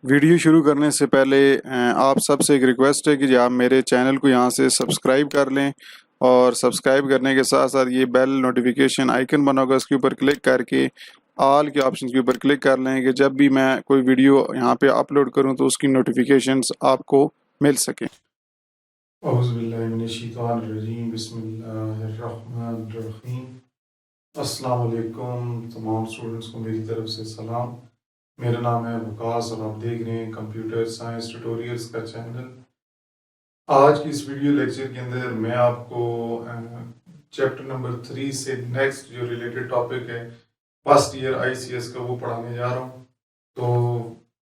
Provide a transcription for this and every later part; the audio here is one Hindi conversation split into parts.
वीडियो शुरू करने से पहले आप सबसे एक रिक्वेस्ट है कि आप मेरे चैनल को यहाँ से सब्सक्राइब कर लें और सब्सक्राइब करने के साथ साथ ये बेल नोटिफिकेशन आइकन बना होगा उसके ऊपर क्लिक करके ऑल के ऑप्शन के ऊपर क्लिक कर लें कि जब भी मैं कोई वीडियो यहाँ पे अपलोड करूँ तो उसकी नोटिफिकेशंस आपको मिल सकें। औज़ुबिल्लाहिमिनश्शैतानिर्रजीम बिस्मिल्लाहिर्रहमानिर्रहीम। अस्सलाम वालेकुम तमाम स्टूडेंट्स को मेरी तरफ से सलाम। मेरा नाम है वकास और आप देख रहे हैं कंप्यूटर साइंस ट्यूटोरियल्स का चैनल। आज की इस वीडियो लेक्चर के अंदर मैं आपको चैप्टर नंबर 3 से नेक्स्ट जो रिलेटेड टॉपिक है फर्स्ट ईयर आईसीएस का वो पढ़ाने जा रहा हूँ। तो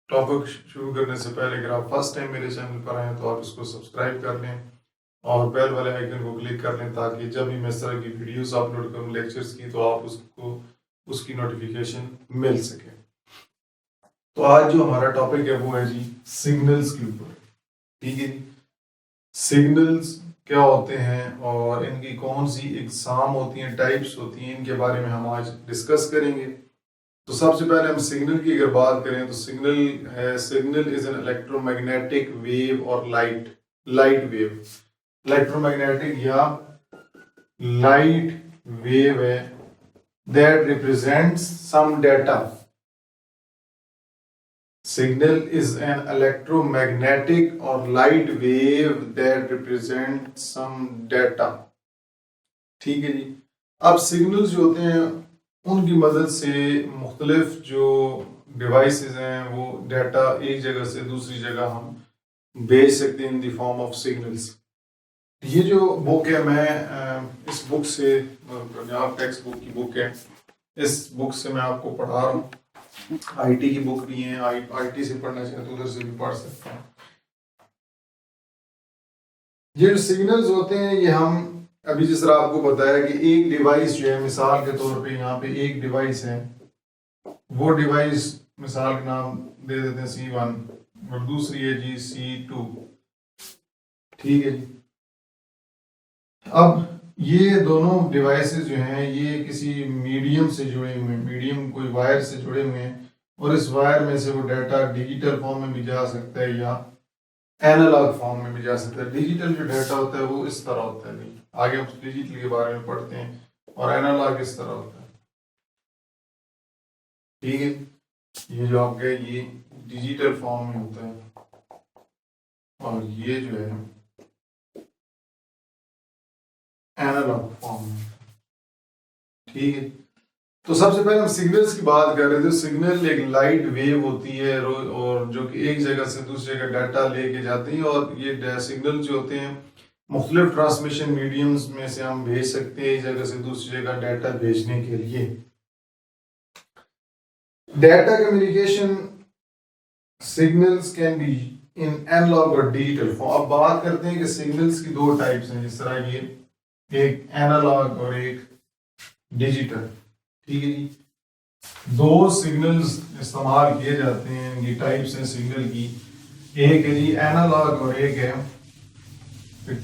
टॉपिक शुरू करने से पहले अगर आप फर्स्ट टाइम मेरे चैनल पर आए तो आप इसको सब्सक्राइब कर लें और बेल वाले आइकन को क्लिक कर लें ताकि जब भी मैं इस तरह की वीडियोस अपलोड करूं लेक्चर्स की तो आप उसकी नोटिफिकेशन मिल सके। तो आज जो हमारा टॉपिक है वो है जी सिग्नल्स के ऊपर। ठीक है जी, सिग्नल्स क्या होते हैं और इनकी कौन सी एग्जाम होती हैं, टाइप्स होती हैं, इनके बारे में हम आज डिस्कस करेंगे। तो सबसे पहले हम सिग्नल की अगर बात करें तो signal is an electromagnetic wave और लाइट वेव। इलेक्ट्रोमैग्नेटिक या लाइट वेव है that represents some data. Signal is an electromagnetic और light wave that represent some data. ठीक है जी। अब सिग्नल्स जो होते हैं उनकी मदद से मुख्तलिफ जो डिवाइसेस हैं वो डाटा एक जगह से दूसरी जगह हम भेज सकते हैं in the form of signals. ये जो बुक है मैं इस बुक से पंजाब टेक्स्ट बुक की बुक है, इस बुक से मैं आपको पढ़ा रहा हूँ। आईटी की बुक भी है, आईटी से पढ़ना चाहे तो उधर से भी पढ़ सकते हैं। ये जो सिग्नल्स होते हैं ये हम अभी जिस तरह आपको बताया कि एक डिवाइस जो है, मिसाल के तौर पे यहाँ पे एक डिवाइस है, वो डिवाइस मिसाल का नाम दे देते हैं C1 और दूसरी है जी C2। ठीक है जी। अब ये दोनों डिवाइसेस जो हैं ये किसी मीडियम से जुड़े हुए हैं, मीडियम कोई वायर से जुड़े हुए हैं और इस वायर में से वो डाटा डिजिटल फॉर्म में भी जा सकता है या एनालॉग फॉर्म में भी जा सकता है। डिजिटल जो डाटा होता है वो इस तरह होता है, नहीं आगे हम डिजिटल के बारे में पढ़ते हैं, और एनालॉग इस तरह होता है। ठीक है, ये जो आपका ये डिजिटल फॉर्म में होता है और ये जो है एनालॉग फॉर्म में। ठीक है, तो सबसे पहले हम सिग्नल्स की बात कर रहे थे। सिग्नल एक लाइट वेव होती है और जो कि एक जगह से दूसरी जगह डाटा लेके जाती है, और ये सिग्नल जो होते हैं मुख्तलिफ ट्रांसमिशन मीडियम्स में से हम भेज सकते हैं एक जगह से दूसरी जगह डाटा भेजने के लिए। Data communication signals can be in analog और डिजिटल फॉर्म। अब बात करते हैं कि सिग्नल्स की दो टाइप्स हैं, जिस तरह ये एक एनालॉग और एक डिजिटल। ठीक है जी, दो सिग्नल्स इस्तेमाल किए जाते हैं, इनकी टाइप्स हैं सिग्नल की, एक है जी एनालॉग और एक है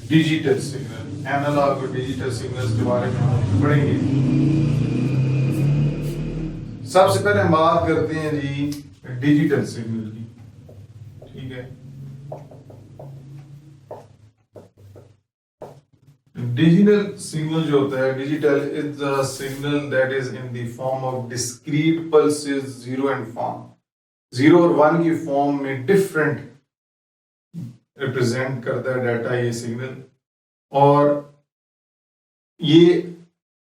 डिजिटल सिग्नल। एनालॉग और डिजिटल सिग्नल्स के बारे में हम पढ़ेंगे। सबसे पहले हम बात करते हैं जी डिजिटल सिग्नल की। ठीक है, डिजिटल सिग्नल जो होता है, digital is the signal that is in the form of discrete pulses, zero and form, zero और वन की फॉर्म में डिफरेंट रिप्रेजेंट करता है डाटा ये सिग्नल। और ये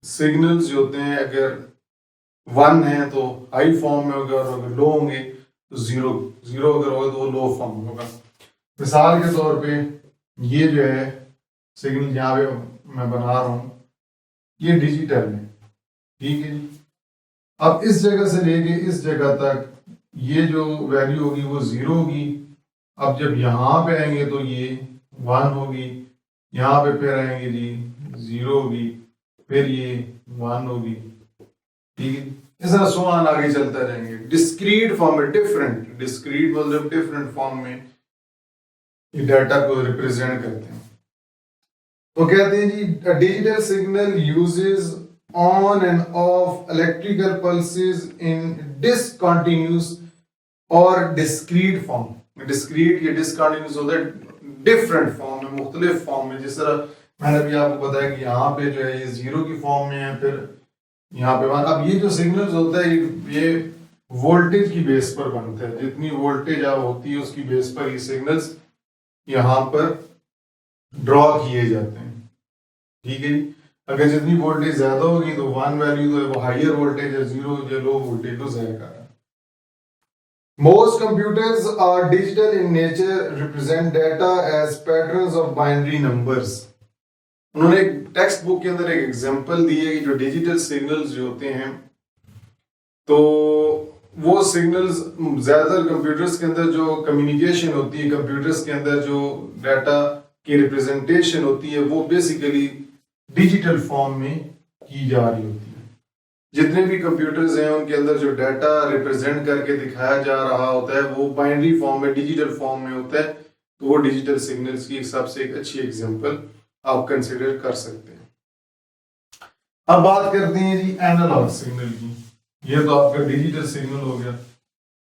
सिग्नल्स जो होते हैं अगर वन है तो हाई फॉर्म में होगा और अगर लो होंगे तो जीरो, जीरो अगर होगा तो लो फॉर्म में होगा। मिसाल के तौर पे ये जो है सिग्नल यहाँ पे मैं बना रहा हूँ, ये डिजिटल है। ठीक है जी, अब इस जगह से लेके इस जगह तक ये जो वैल्यू होगी वो जीरो होगी। अब जब यहाँ पे आएंगे तो ये वन होगी, यहाँ पे फिर आएंगे जी जीरो होगी, फिर ये वन होगी। ठीक है, इस तरह सोआन आगे चलता रहेंगे। डिस्क्रीट फॉर्म में डिफरेंट, डिस्क्रीट मतलब डिफरेंट फॉर्म में ये डाटा को रिप्रेजेंट करते हैं। तो कहते हैं जी digital signal uses on and off electrical pulses in discontinuous और डिस्क्रीट फॉर्म। डिस्क्रीट या डिसकंटिन्यूअस होता है डिफरेंट फॉर्म में, मुख्तलिफ फॉर्म में। जिस तरह मैंने अभी आपको बताया कि यहाँ पे जो है ये 0 की फॉर्म में है, फिर यहाँ पे 1। अब ये जो सिग्नल्स होता है ये वोल्टेज की बेस पर बनता है, जितनी वोल्टेज होती है उसकी बेस पर ये सिग्नल्स यहाँ पर ड्रॉ किए जाते हैं। ठीक है जी। अगर जितनी वोल्टेज ज्यादा होगी तो 1 वैल्यू तो वो हायर वोल्टेज है, 0 या लो वोल्टेज को जाहिर कर रहा है। Most computers are digital in nature, represent data as patterns of binary numbers। उन्होंने एक टेक्स्ट बुक के अंदर एक एग्जांपल दी है कि जो डिजिटल सिग्नल्स जो होते हैं, तो वो सिग्नल्स ज्यादातर कंप्यूटर्स के अंदर जो कम्युनिकेशन होती है, कंप्यूटर्स के अंदर जो डाटा की रिप्रेजेंटेशन होती है, वो बेसिकली डिजिटल फॉर्म में की जा रही होती है। जितने भी कंप्यूटर्स हैं उनके अंदर जो डाटा रिप्रेजेंट करके दिखाया जा रहा होता है वो बाइनरी फॉर्म में, डिजिटल फॉर्म में होता है। तो वो डिजिटल सिग्नल्स की सबसे एक अच्छी एग्जांपल आप कंसिडर कर सकते हैं। अब बात करते हैं जी एनालॉग सिग्नल की। ये तो आपका डिजिटल सिग्नल हो गया।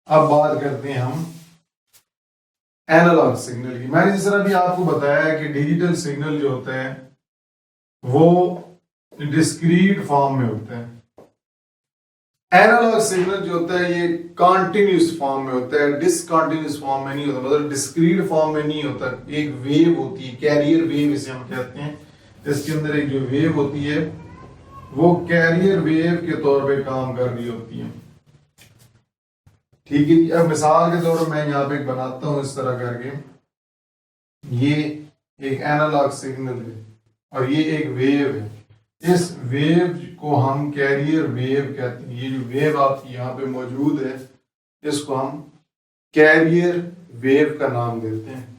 अब बात करते हैं हम एनालॉग सिग्नल की। मैंने जिस तरह भी आपको बताया कि डिजिटल सिग्नल जो होता है वो डिस्क्रीट फॉर्म में होता है। एनालॉग सिग्नल जो होता है ये कॉन्टिन्यूस फॉर्म में होता है, डिसकंटिन्यूअस फॉर्म में नहीं होता, मतलब डिस्क्रीट फॉर्म में नहीं होता। एक वेव होती है, कैरियर वेव इसे हम कहते हैं। इसके अंदर एक जो वेव होती है वो कैरियर वेव के तौर पे काम कर रही होती है। ठीक है जी। अब मिसाल के तौर पर मैं यहाँ पे बनाता हूँ इस तरह करके। ये एक एनालॉग सिग्नल है और ये एक वेव है। इस वेव को हम कैरियर वेव कहते हैं। ये जो वेव आपकी यहाँ पे मौजूद है इसको हम कैरियर वेव का नाम देते हैं।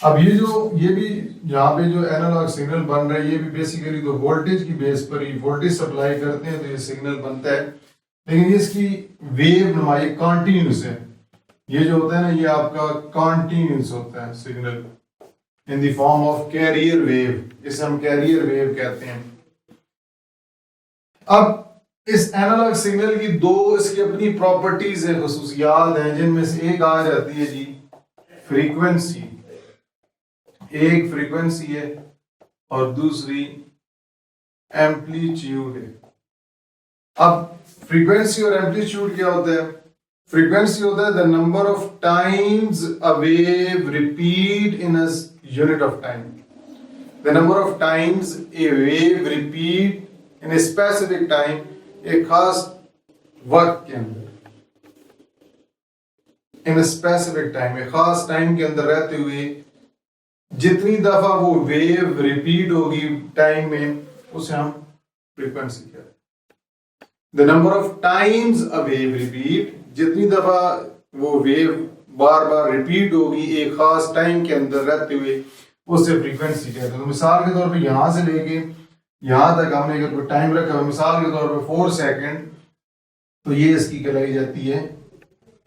अब ये भी यहाँ पे जो एनालॉग सिग्नल बन रहा है ये भी बेसिकली तो वोल्टेज की बेस पर ही, वोल्टेज सप्लाई करते हैं तो ये सिग्नल बनता है। लेकिन इसकी वेव नुमाई कॉन्टिन्यूस है। ये जो होता है ना ये आपका कॉन्टिन्यूस होता है signal in the form of carrier wave. इसे हम कैरियर वेव कहते हैं। अब इस एनालॉग सिग्नल की दो इसकी अपनी प्रॉपर्टीज है, खुसूसियात हैं, जिनमें से एक आ जाती है जी फ्रीक्वेंसी। एक फ्रीक्वेंसी है और दूसरी एम्पलीट्यूड है। अब फ्रीक्वेंसी और एम्पलीट्यूड क्या होता है? फ्रीक्वेंसी होता है the number of times a wave repeat in a unit of time. The number of times A wave repeat in a specific time, एक खास वक्त के अंदर, इन स्पेसिफिक टाइम, एक खास टाइम के अंदर रहते हुए जितनी दफा वो वेव रिपीट होगी टाइम में उसे हम फ्रीक्वेंसी कहते हैं। The number of times a wave repeat, जितनी दफा वो वेव बार बार रिपीट होगी एक खास टाइम के अंदर रहते हुए उसे फ्रीक्वेंसी कहते हैं। तो मिसाल के तौर पे यहां से लेके यहां तक हमने अगर कोई टाइम रखा है मिसाल के तौर पे 4 सेकंड, तो ये इसकी कहलाई जाती है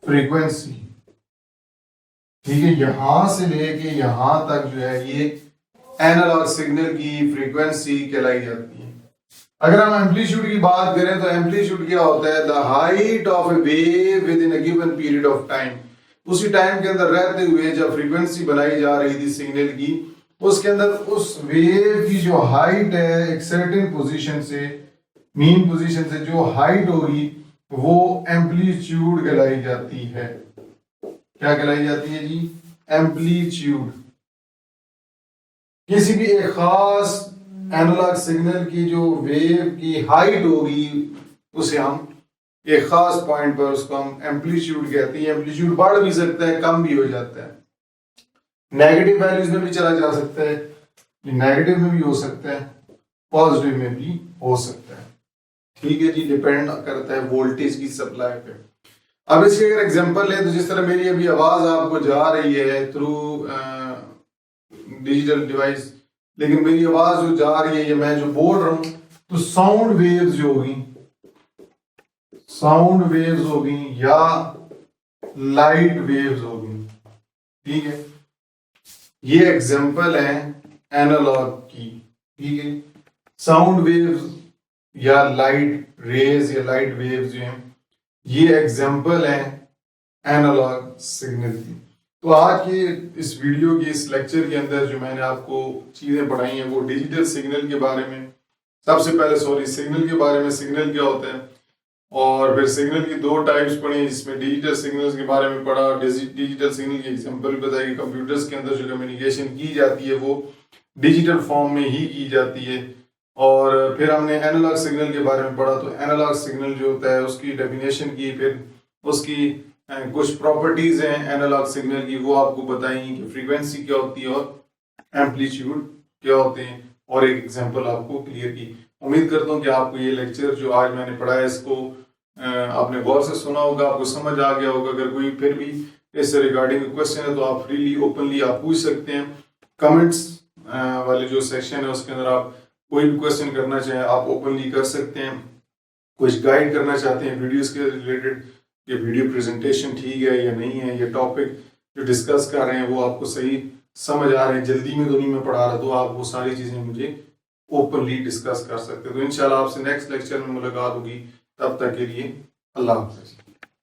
फ्रीक्वेंसी। ठीक है। यहां से लेके यहां तक जो है ये एनालॉग सिग्नल की फ्रीक्वेंसी कहलाई जाती है। अगर हम एम्पलीट्यूड की बात करें तो एम्पलीट्यूड क्या होता है? The height of A wave with in a given period of time. उसी टाइम के अंदर रहते हुए जब फ्रीक्वेंसी बनाई जा रही थी सिग्नल की, उसके अंदर उस वेव की जो हाइट है एक सर्टेन पोजीशन से, मीन पोजीशन से जो हाइट होगी वो एम्पलीट्यूड कहलाई जाती है। क्या कहलाई जाती है जी? एम्पलीट्यूड। किसी भी एक खास एनालॉग सिग्नल की जो वेव की हाइट होगी उसे हम एक खास पॉइंट पर उसको हम एम्पलीट्यूड कहते हैं। एम्पलीट्यूड बढ़ भी सकता है, कम भी हो जाता है, नेगेटिव वैल्यूज में भी चला जा सकता है, नेगेटिव में भी हो सकता है, पॉजिटिव में भी हो सकता है। ठीक है जी। डिपेंड करता है वोल्टेज की सप्लाई पे। अब इसके अगर एग्जांपल है तो जिस तरह मेरी अभी आवाज आपको जा रही है थ्रू डिजिटल डिवाइस, लेकिन मेरी आवाज जो जा रही है, ये मैं जो बोल रहा हूं, तो साउंड वेव्स जो होगी, साउंड वेव्स होगी या लाइट वेव्स होगी। ठीक है। ये एग्जांपल है एनालॉग की। ठीक है। साउंड वेव्स या लाइट रेज या लाइट वेव्स जो हैं ये एग्जांपल है एनालॉग सिग्नल की। तो आज की इस वीडियो की इस लेक्चर के अंदर जो मैंने आपको चीज़ें पढ़ाई हैं वो डिजिटल सिग्नल के बारे में, सबसे पहले सिग्नल के बारे में, सिग्नल क्या होता है, और फिर सिग्नल की दो टाइप्स पढ़ी जिसमें डिजिटल सिग्नल्स के बारे में पढ़ा। डिजिटल सिग्नल की एग्जांपल बताई कि कंप्यूटर्स के अंदर जो कम्युनिकेशन की जाती है वो डिजिटल फॉर्म में ही की जाती है। और फिर हमने एनालॉग सिग्नल के बारे में पढ़ा, तो एनालॉग सिग्नल जो होता है उसकी डेफिनेशन की, फिर उसकी कुछ प्रॉपर्टीज हैं एनालॉग सिग्नल की, वो आपको बताई कि फ्रीक्वेंसी क्या होती है और एम्पलीट्यूड क्या होते हैं, और एक एग्जांपल आपको क्लियर की। उम्मीद करता हूँ कि आपको ये लेक्चर जो आज मैंने पढ़ा है इसको आपने गौर से सुना होगा, आपको समझ आ गया होगा। अगर कोई फिर भी इससे रिगार्डिंग क्वेश्चन है तो आप फ्रीली ओपनली आप पूछ सकते हैं। कमेंट्स वाले जो सेक्शन है उसके अंदर आप कोई भी क्वेश्चन करना चाहें आप ओपनली कर सकते हैं। कुछ गाइड करना चाहते हैं वीडियोस के रिलेटेड, ये वीडियो प्रेजेंटेशन ठीक है या नहीं है, ये टॉपिक जो डिस्कस कर रहे हैं वो आपको सही समझ आ रहे हैं, जल्दी में तो नहीं मैं पढ़ा रहा, तो आप वो सारी चीज़ें मुझे ओपनली डिस्कस कर सकते हैं। तो इंशाल्लाह आपसे नेक्स्ट लेक्चर में मुलाकात होगी, तब तक के लिए अल्लाह हाफ़िज़।